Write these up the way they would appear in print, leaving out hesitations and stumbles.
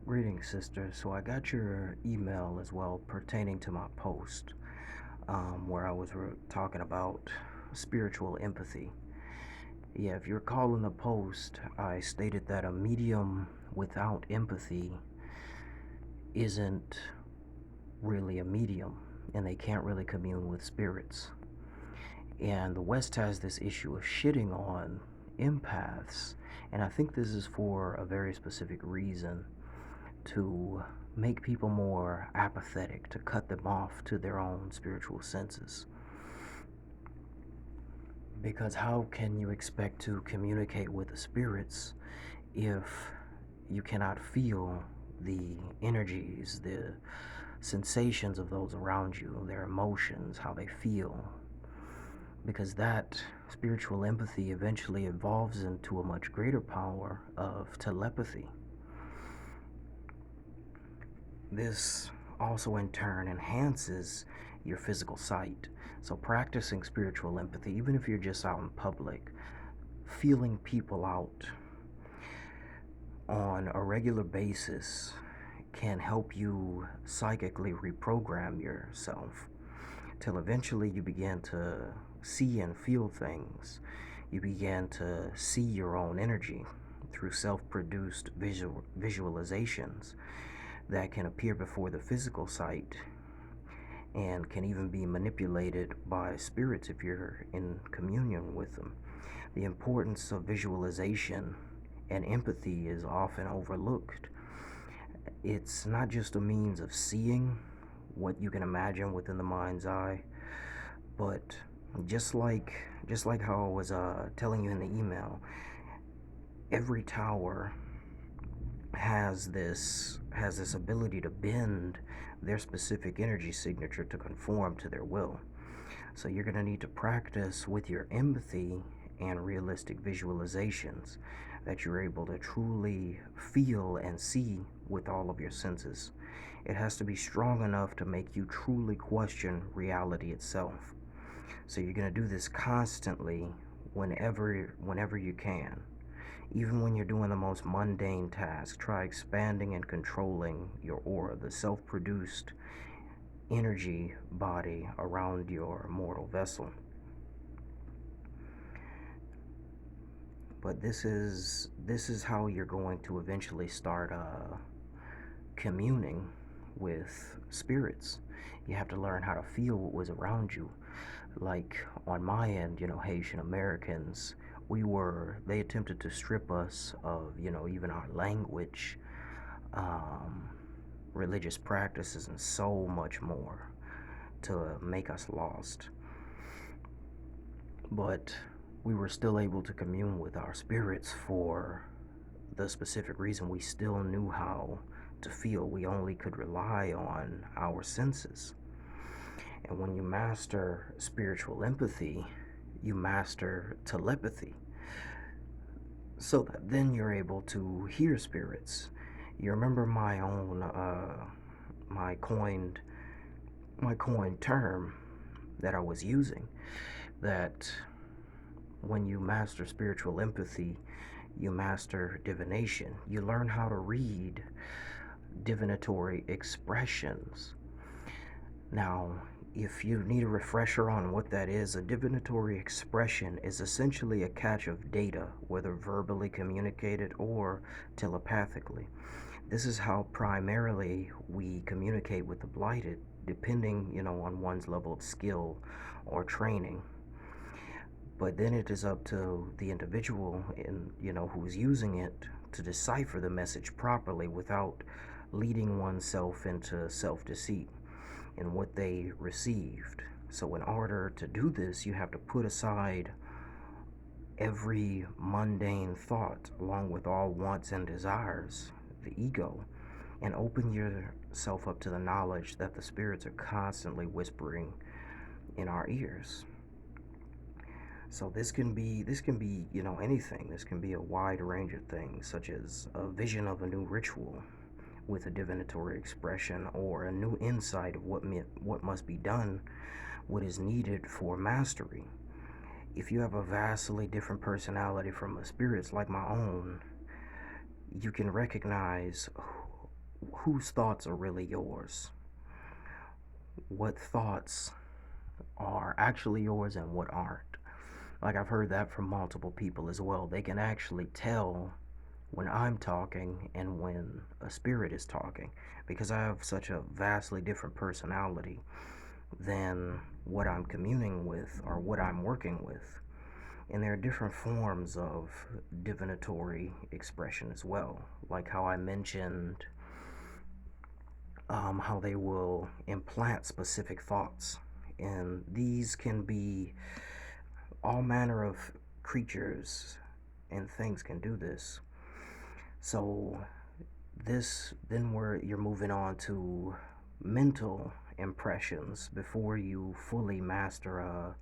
Greetings, sister. So I got your email as well pertaining to my post, where I was talking about spiritual empathy. Yeah, if you're calling the post, I stated that a medium without empathy isn't really a medium, and they can't really commune with spirits. And the West has this issue of shitting on empaths, and I think this is for a very specific reason, to make people more apathetic, to cut them off to their own spiritual senses. Because how can you expect to communicate with the spirits if you cannot feel the energies, the sensations of those around you, their emotions, how they feel? Because that spiritual empathy eventually evolves into a much greater power of telepathy. This also in turn enhances your physical sight. So practicing spiritual empathy, even if you're just out in public, feeling people out on a regular basis can help you psychically reprogram yourself till eventually you begin to see and feel things. You begin to see your own energy through self-produced visualizations that can appear before the physical sight and can even be manipulated by spirits if you're in communion with them. The importance of visualization and empathy is often overlooked. It's not just a means of seeing what you can imagine within the mind's eye, but just like how I was telling you in the email, every tower has this ability to bend their specific energy signature to conform to their will. So you're going to need to practice with your empathy and realistic visualizations that you're able to truly feel and see with all of your senses. It has to be strong enough to make you truly question reality itself. So you're going to do this constantly whenever you can. Even when you're doing the most mundane tasks, try expanding and controlling your aura, the self-produced energy body around your mortal vessel. But this is how you're going to eventually start communing with spirits. You have to learn how to feel what was around you. Like on my end, Haitian Americans, they attempted to strip us of, even our language, um, religious practices, and so much more to make us lost. But we were still able to commune with our spirits for the specific reason we still knew how to feel. We only could rely on our senses. And when you master spiritual empathy, you master telepathy. So that then you're able to hear spirits. You remember my own, my coined, my coined term that I was using, that when you master spiritual empathy, you master divination. You learn how to read divinatory expressions. Now, if you need a refresher on what that is, a divinatory expression is essentially a cache of data, whether verbally communicated or telepathically. This is how primarily we communicate with the blighted, depending, on one's level of skill or training. But then it is up to the individual who's using it to decipher the message properly without leading oneself into self-deceit in what they received. So in order to do this, you have to put aside every mundane thought along with all wants and desires, the ego, and open yourself up to the knowledge that the spirits are constantly whispering in our ears. So this can be anything. This can be a wide range of things, such as a vision of a new ritual with a divinatory expression, or a new insight of what must be done, what is needed for mastery. If you have a vastly different personality from a spirit's like my own, you can recognize whose thoughts are really yours, what thoughts are actually yours and what aren't. Like, I've heard that from multiple people as well. They can actually tell when I'm talking and when a spirit is talking, because I have such a vastly different personality than what I'm communing with or what I'm working with. And there are different forms of divinatory expression as well, like how I mentioned how they will implant specific thoughts. And these can be all manner of creatures and things can do this. So this then where you're moving on to mental impressions before you fully master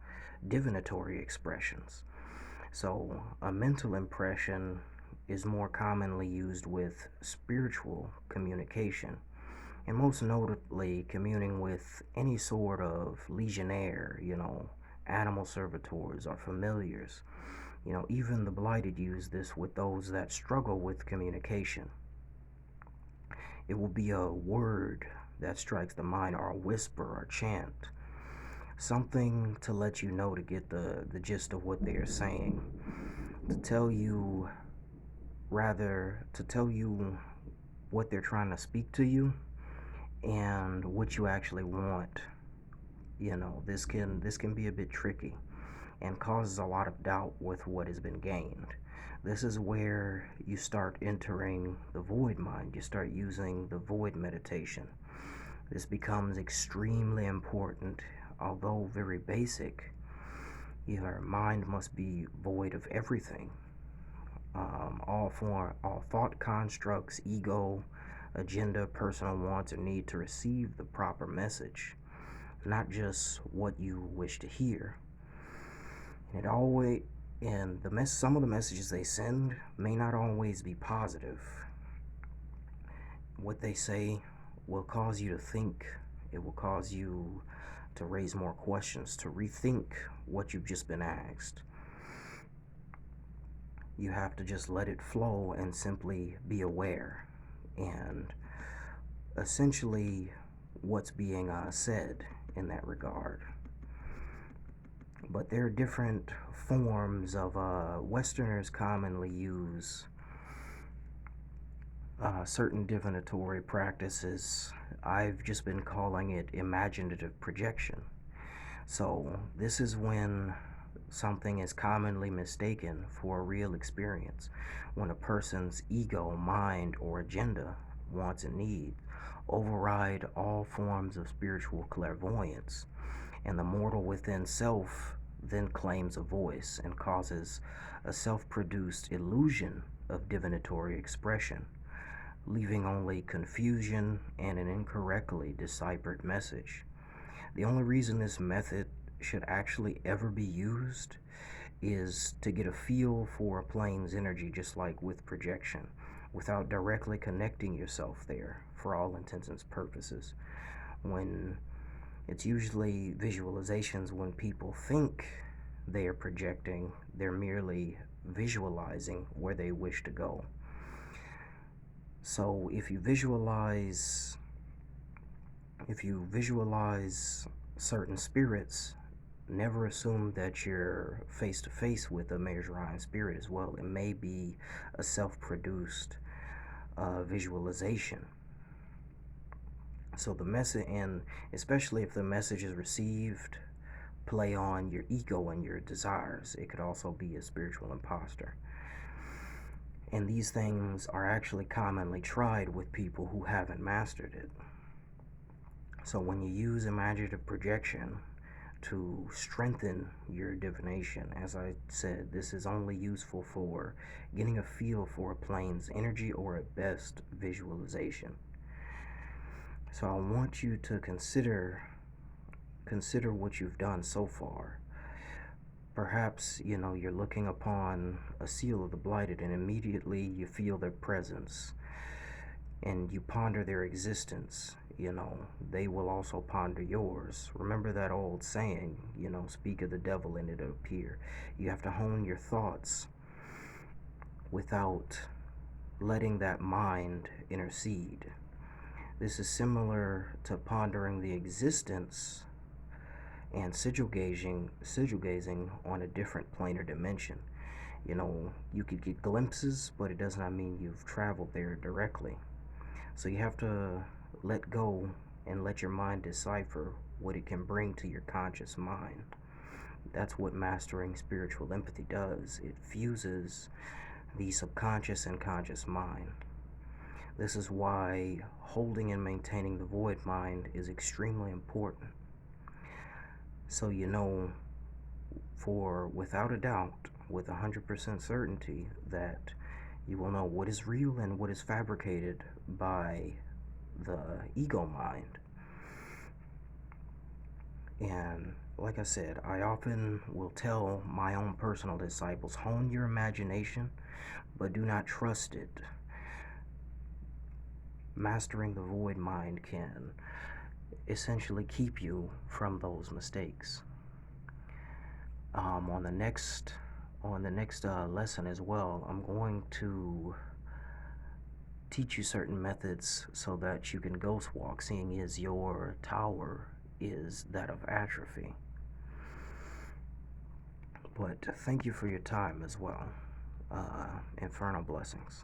divinatory expressions. So a mental impression is more commonly used with spiritual communication, and most notably communing with any sort of legionnaire, animal servitors or familiars. Even the blighted use this with those that struggle with communication. It will be a word that strikes the mind, or a whisper or chant, something to let you know, to get the gist of what they are saying, to tell you, rather, to tell you what they're trying to speak to you and what you actually want. This can be a bit tricky and causes a lot of doubt with what has been gained. This is where you start entering the void mind. You start using the void meditation. This becomes extremely important, although very basic. Your mind must be void of everything. All thought constructs, ego, agenda, personal wants, or need to receive the proper message, not just what you wish to hear. And it always and some of the messages they send may not always be positive. What they say will cause you to think. It will cause you to raise more questions, to rethink what you've just been asked. You have to just let it flow and simply be aware. And essentially, what's being said in that regard. But there are different forms of Westerners commonly use certain divinatory practices. I've just been calling it imaginative projection. So this is when something is commonly mistaken for a real experience, when a person's ego, mind, or agenda, wants and needs override all forms of spiritual clairvoyance, and the mortal within self then claims a voice and causes a self-produced illusion of divinatory expression, leaving only confusion and an incorrectly deciphered message. The only reason this method should actually ever be used is to get a feel for a plane's energy, just like with projection, without directly connecting yourself there for all intents and purposes. When it's usually visualizations, when people think they are projecting, they're merely visualizing where they wish to go. So if you visualize certain spirits, never assume that you're face to face with a Mejraian spirit as well. It may be a self-produced visualization. So the message, and especially if the message is received, play on your ego and your desires. It could also be a spiritual imposter. And these things are actually commonly tried with people who haven't mastered it. So when you use imaginative projection to strengthen your divination, as I said, this is only useful for getting a feel for a plane's energy, or at best, visualization. So I want you to consider what you've done so far. Perhaps, you're looking upon a seal of the blighted and immediately you feel their presence and you ponder their existence. They will also ponder yours. Remember that old saying, speak of the devil and it'll appear. You have to hone your thoughts without letting that mind intercede. This is similar to pondering the existence and sigil gazing on a different plane or dimension. You know, you could get glimpses, but it does not mean you've traveled there directly. So you have to let go and let your mind decipher what it can bring to your conscious mind. That's what mastering spiritual empathy does. It fuses the subconscious and conscious mind. This is why holding and maintaining the void mind is extremely important. So you know, for without a doubt, with 100% certainty, that you will know what is real and what is fabricated by the ego mind. And like I said, I often will tell my own personal disciples, hone your imagination, but do not trust it. Mastering the void mind can essentially keep you from those mistakes. On the next lesson as well, I'm going to teach you certain methods so that you can ghost walk, seeing as your tower is that of atrophy. But thank you for your time as well. Infernal blessings.